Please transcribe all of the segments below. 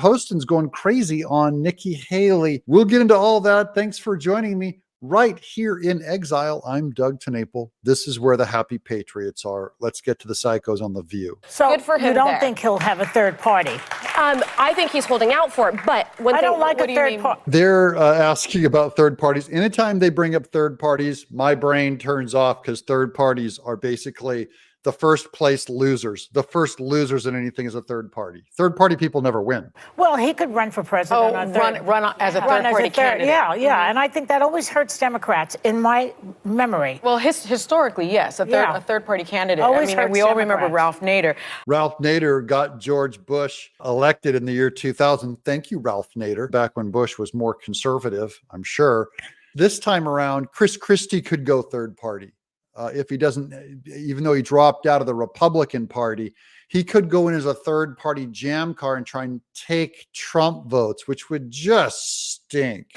Hostin's going crazy on Nikki Haley. We'll get into all that. Thanks for joining me right here in Exile. I'm Doug TenNapel. This is where the happy patriots are. Let's get to the psychos on The View. So good for him. You don't think he'll have a third party? I think he's holding out for it, but I don't like a third party. They're asking about third parties. Anytime they bring up third parties, my brain turns off because third parties are basically the first place losers. The first losers in anything is a third party. Third party people never win. Well, he could run for president. Run as a third party candidate. Yeah. And I think that always hurts Democrats in my memory. Well, historically, yes, a third party candidate. Always hurts we all remember Democrats. Ralph Nader. Ralph Nader got George Bush elected in the year 2000. Thank you, Ralph Nader. Back when Bush was more conservative, I'm sure. This time around, Chris Christie could go third party. If he doesn't, even though he dropped out of the Republican Party, he could go in as a third party jam car and try and take Trump votes, which would just stink.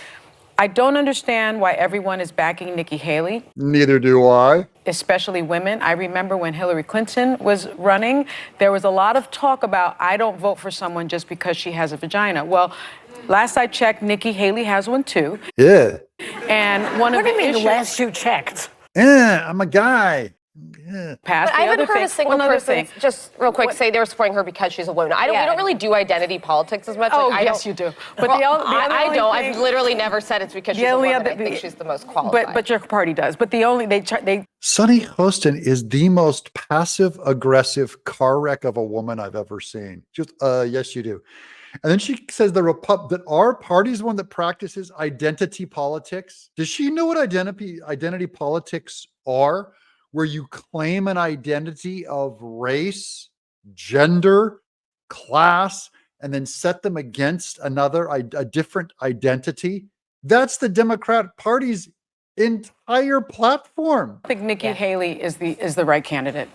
I don't understand why everyone is backing Nikki Haley. Neither do I. Especially women. I remember when Hillary Clinton was running, there was a lot of talk about, I don't vote for someone just because she has a vagina. Well, last I checked, Nikki Haley has one too. Yeah. And one of the issues... What do you mean last you checked? I'm a guy. But I haven't heard a single person, just real quick, say they're supporting her because she's a woman. We don't really do identity politics as much. Oh, yes, you do. But I don't. I've literally never said it's because she's a woman. I think she's the most qualified. But your party does. But they Sunny Hostin is the most passive-aggressive car wreck of a woman I've ever seen. Just, yes, you do. And then she says that our party's one that practices identity politics. Does she know what identity politics are? Where you claim an identity of race, gender, class, and then set them against a different identity? That's the Democrat Party's entire platform. I think Nikki Haley is the right candidate.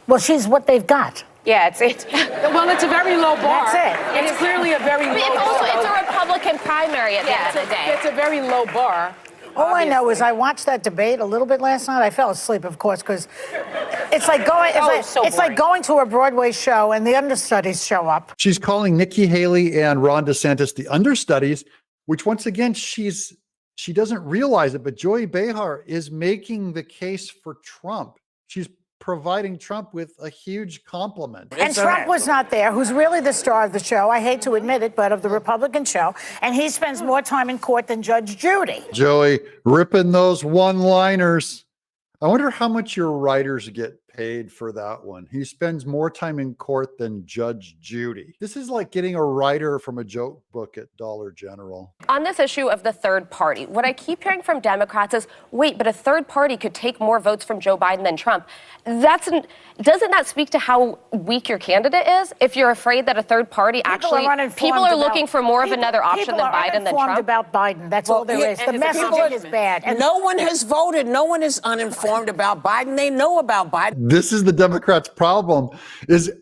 Well, she's what they've got. Yeah, it's well, it's a very low bar. That's it. It's clearly a very low bar. It's a Republican primary at the end of the day. It's a very low bar. All I know is I watched that debate a little bit last night. I fell asleep, of course, because it's like going to a Broadway show and the understudies show up. She's calling Nikki Haley and Ron DeSantis the understudies, which once again, she doesn't realize it, but Joy Behar is making the case for Trump. She's providing Trump with a huge compliment. And Trump was not there, who's really the star of the show. I hate to admit it, but of the Republican show. And he spends more time in court than Judge Judy. Joey, ripping those one-liners. I wonder how much your writers get paid for that one. He spends more time in court than Judge Judy. This is like getting a writer from a joke book at Dollar General. On this issue of the third party, what I keep hearing from Democrats is, wait, but a third party could take more votes from Joe Biden than Trump. Doesn't that speak to how weak your candidate is? If you're afraid that a third party people are looking for more of another option than Biden than Trump. About Biden. That's all there is. The messaging is bad. And no one has voted. No one is uninformed about Biden. They know about Biden. This is the Democrats' problem, is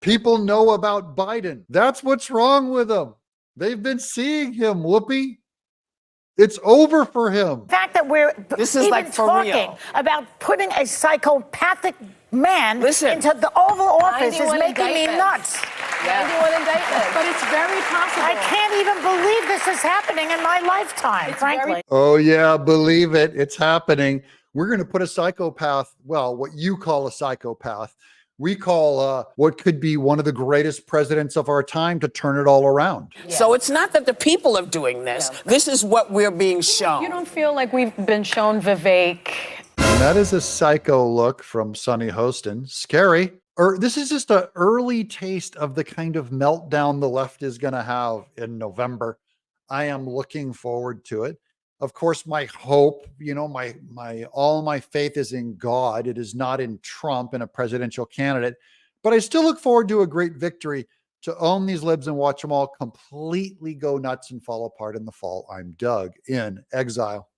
people know about Biden. That's what's wrong with them. They've been seeing him, Whoopi. It's over for him. The fact that we're talking about putting a psychopathic man into the Oval Office is making me nuts. 91 indictments. But it's very possible. I can't even believe this is happening in my lifetime, frankly. Oh, yeah, believe it. It's happening. We're going to put a psychopath, well, what you call a psychopath, we call what could be one of the greatest presidents of our time to turn it all around. Yeah. So it's not that the people are doing this. Yeah. This is what we're being shown. You don't feel like we've been shown Vivek? And that is a psycho look from Sunny Hostin. Scary. This is just an early taste of the kind of meltdown the left is going to have in November. I am looking forward to it. Of course, my hope, all my faith is in God. It is not in Trump and a presidential candidate. But I still look forward to a great victory to own these libs and watch them all completely go nuts and fall apart in the fall. I'm Doug in Exile.